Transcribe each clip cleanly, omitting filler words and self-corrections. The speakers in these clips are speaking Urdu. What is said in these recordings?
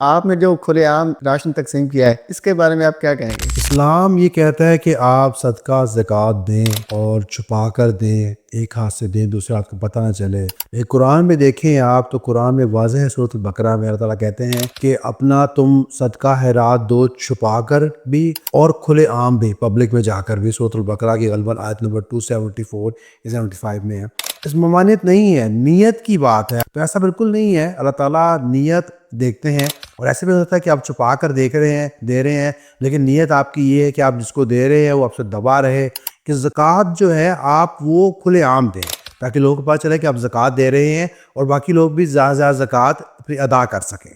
آپ نے جو کھلے عام راشن تقسیم کیا ہے اس کے بارے میں آپ کیا کہیں گے؟ اسلام یہ کہتا ہے کہ آپ صدقہ زکوٰۃ دیں اور چھپا کر دیں، ایک ہاتھ سے دیں دوسرے ہاتھ کو پتہ نہ چلے۔ ایک قرآن میں دیکھیں آپ تو قرآن میں واضح ہے، سورۃ البقرہ میں اللہ تعالیٰ کہتے ہیں کہ اپنا تم صدقہ خیرات دو چھپا کر بھی اور کھلے عام بھی، پبلک میں جا کر بھی۔ سورۃ البقرہ کی غالباً آیت نمبر 274 یا 75 میں ہے۔ اس ممانعت نہیں ہے، نیت کی بات ہے، تو ایسا بالکل نہیں ہے۔ اللہ تعالیٰ نیت دیکھتے ہیں، اور ایسے بھی ہوتا ہے کہ آپ چھپا کر دیکھ رہے ہیں، دے رہے ہیں، لیکن نیت آپ کی یہ ہے کہ آپ جس کو دے رہے ہیں وہ آپ سے دبا رہے کہ زکوٰۃ جو ہے آپ وہ کھلے عام دیں، تاکہ لوگوں کو پتہ چلے کہ آپ زکوٰۃ دے رہے ہیں اور باقی لوگ بھی زیادہ سے زیادہ زکوٰۃ اپنی ادا کر سکیں۔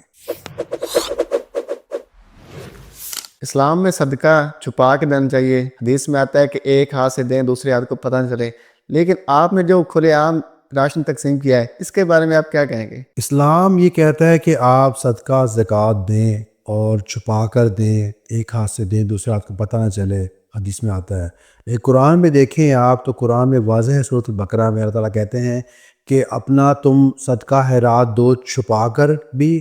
اسلام میں صدقہ چھپا کے دینا چاہیے۔ حدیث میں آتا ہے کہ ایک ہاتھ سے دیں دوسرے ہاتھ کو پتہ نہ چلے، لیکن آپ نے جو کھلے عام راشن تقسیم کیا ہے اس کے بارے میں آپ کیا کہیں گے؟ اسلام یہ کہتا ہے کہ آپ صدقہ زکوٰۃ دیں اور چھپا کر دیں، ایک ہاتھ سے دیں دوسرے ہاتھ کو پتہ نہ چلے، حدیث میں آتا ہے۔ ایک قرآن میں دیکھیں آپ تو قرآن میں واضح ہے، سورۃ البقرہ میں اللہ تعالیٰ کہتے ہیں کہ اپنا تم صدقہ خیرات دو چھپا کر بھی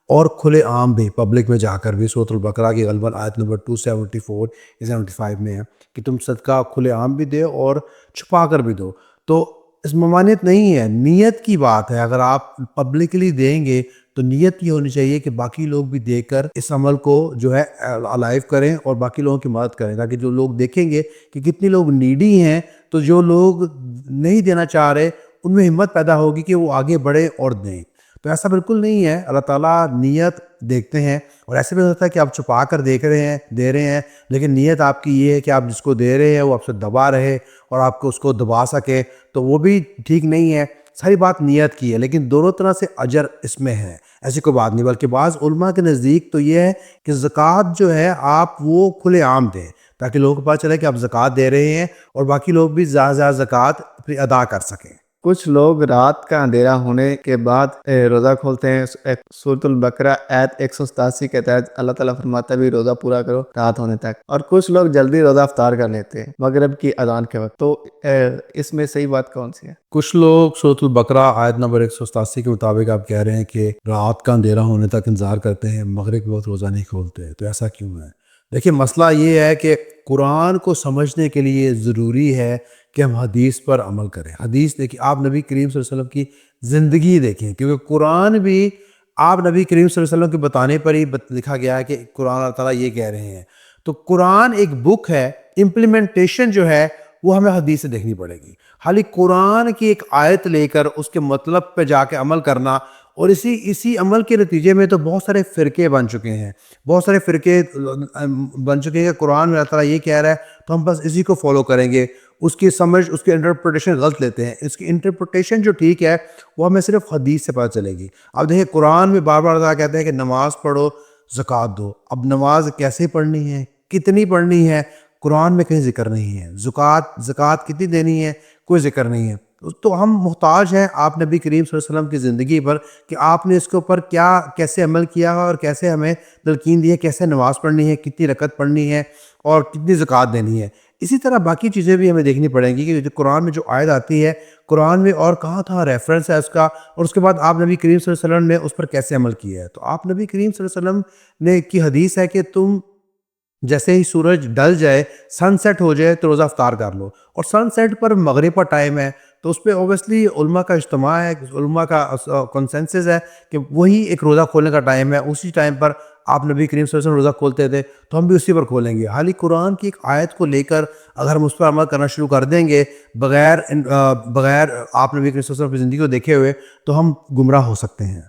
اور کھلے عام بھی، پبلک میں جا کر بھی۔ سورۃ البقرہ کی غالباً آیت نمبر 274 یا 75 میں ہے کہ تم صدقہ کھلے عام بھی دے اور چھپا کر بھی دو۔ تو اس ممانعت نہیں ہے، نیت کی بات ہے۔ اگر آپ پبلکلی دیں گے تو نیت یہ ہونی چاہیے کہ باقی لوگ بھی دیکھ کر اس عمل کو جو ہے الائیو کریں اور باقی لوگوں کی مدد کریں، تاکہ جو لوگ دیکھیں گے کہ کتنی لوگ نیڈی ہیں، تو جو لوگ نہیں دینا چاہ رہے ان میں ہمت پیدا ہوگی کہ وہ آگے بڑھیں اور دیں۔ تو ایسا بالکل نہیں ہے، اللہ تعالیٰ نیت دیکھتے ہیں، اور ایسے بھی ہوتا ہے کہ آپ چھپا کر دیکھ رہے ہیں، دے رہے ہیں، لیکن نیت آپ کی یہ ہے کہ آپ جس کو دے رہے ہیں وہ آپ سے دبا رہے اور آپ کو اس کو دبا سکے، تو وہ بھی ٹھیک نہیں ہے۔ ساری بات نیت کی ہے، لیکن دونوں طرح سے اجر اس میں ہے، ایسی کوئی بات نہیں۔ بلکہ بعض علماء کے نزدیک تو یہ ہے کہ زکوٰۃ جو ہے آپ وہ کھلے عام دیں، تاکہ لوگوں کو پتہ چلے کہ آپ زکوٰۃ دے رہے ہیں اور باقی لوگ بھی زیادہ سے زیادہ زکوٰۃ اپنی ادا کر سکیں۔ کچھ لوگ رات کا اندھیرا ہونے کے بعد روزہ کھولتے ہیں۔ سورۃ البقرہ آیت 187 کے تحت اللہ تعالیٰ فرماتا ہے بھی روزہ پورا کرو رات ہونے تک، اور کچھ لوگ جلدی روزہ افطار کر لیتے ہیں مغرب کی اذان کے وقت۔ تو اس میں صحیح بات کون سی ہے؟ کچھ لوگ سورۃ البقرہ آیت نمبر 187 کے مطابق آپ کہہ رہے ہیں کہ رات کا اندھیرا ہونے تک انتظار کرتے ہیں، مغرب کے وقت روزہ نہیں کھولتے، تو ایسا کیوں ہے؟ دیکھیں، مسئلہ یہ ہے کہ قرآن کو سمجھنے کے لیے ضروری ہے کہ ہم حدیث پر عمل کریں۔ حدیث دیکھیں، آپ نبی کریم صلی اللہ علیہ وسلم کی زندگی دیکھیں، کیونکہ قرآن بھی آپ نبی کریم صلی اللہ علیہ وسلم کے بتانے پر ہی لکھا گیا ہے کہ قرآن اللہ تعالیٰ یہ کہہ رہے ہیں۔ تو قرآن ایک بک ہے، امپلیمنٹیشن جو ہے وہ ہمیں حدیث سے دیکھنی پڑے گی۔ خالی قرآن کی ایک آیت لے کر اس کے مطلب پہ جا کے عمل کرنا، اور اسی عمل کے نتیجے میں تو بہت سارے فرقے بن چکے ہیں، بہت سارے فرقے بن چکے ہیں کہ قرآن میں اللہ تعالیٰ یہ کہہ رہا ہے تو ہم بس اسی کو فالو کریں گے، اس کی سمجھ، اس کی انٹرپریٹیشن غلط لیتے ہیں۔ اس کی انٹرپریٹیشن جو ٹھیک ہے وہ ہمیں صرف حدیث سے پتہ چلے گی۔ اب دیکھیں، قرآن میں بار بار اللہ تعالیٰ کہتے ہیں کہ نماز پڑھو، زکوٰۃ دو۔ اب نماز کیسے پڑھنی ہے، کتنی پڑھنی ہے، قرآن میں کہیں ذکر نہیں ہے۔ زکوٰۃ کتنی دینی ہے، کوئی ذکر نہیں ہے۔ تو ہم محتاج ہیں آپ نبی کریم صلی اللہ علیہ وسلم کی زندگی پر کہ آپ نے اس کے اوپر کیسے عمل کیا اور کیسے ہمیں تلقین دی ہے، کیسے نماز پڑھنی ہے، کتنی رکعت پڑھنی ہے اور کتنی زکوٰۃ دینی ہے۔ اسی طرح باقی چیزیں بھی ہمیں دیکھنی پڑیں گی کہ قرآن میں جو آیت آتی ہے، قرآن میں اور کہاں ریفرنس ہے اس کا، اور اس کے بعد آپ نبی کریم صلی اللہ علیہ وسلم نے اس پر کیسے عمل کیا ہے۔ تو آپ نبی کریم صلی اللہ علیہ وسلم نے کی حدیث ہے کہ تم جیسے ہی سورج ڈل جائے، سن سیٹ ہو جائے تو روزہ افطار کر لو، اور سن سیٹ پر مغرب کا ٹائم ہے، تو اس پہ اوبیسلی علماء کا اجتماع ہے، علماء کا کنسنسس ہے کہ وہی ایک روزہ کھولنے کا ٹائم ہے۔ اسی ٹائم پر آپ نبی کریم صلی اللہ علیہ وسلم روزہ کھولتے تھے، تو ہم بھی اسی پر کھولیں گے۔ حالی قرآن کی ایک آیت کو لے کر اگر ہم اس پر عمل کرنا شروع کر دیں گے بغیر آپ نبی کریم صلی اللہ علیہ وسلم کی زندگی کو دیکھے ہوئے، تو ہم گمراہ ہو سکتے ہیں۔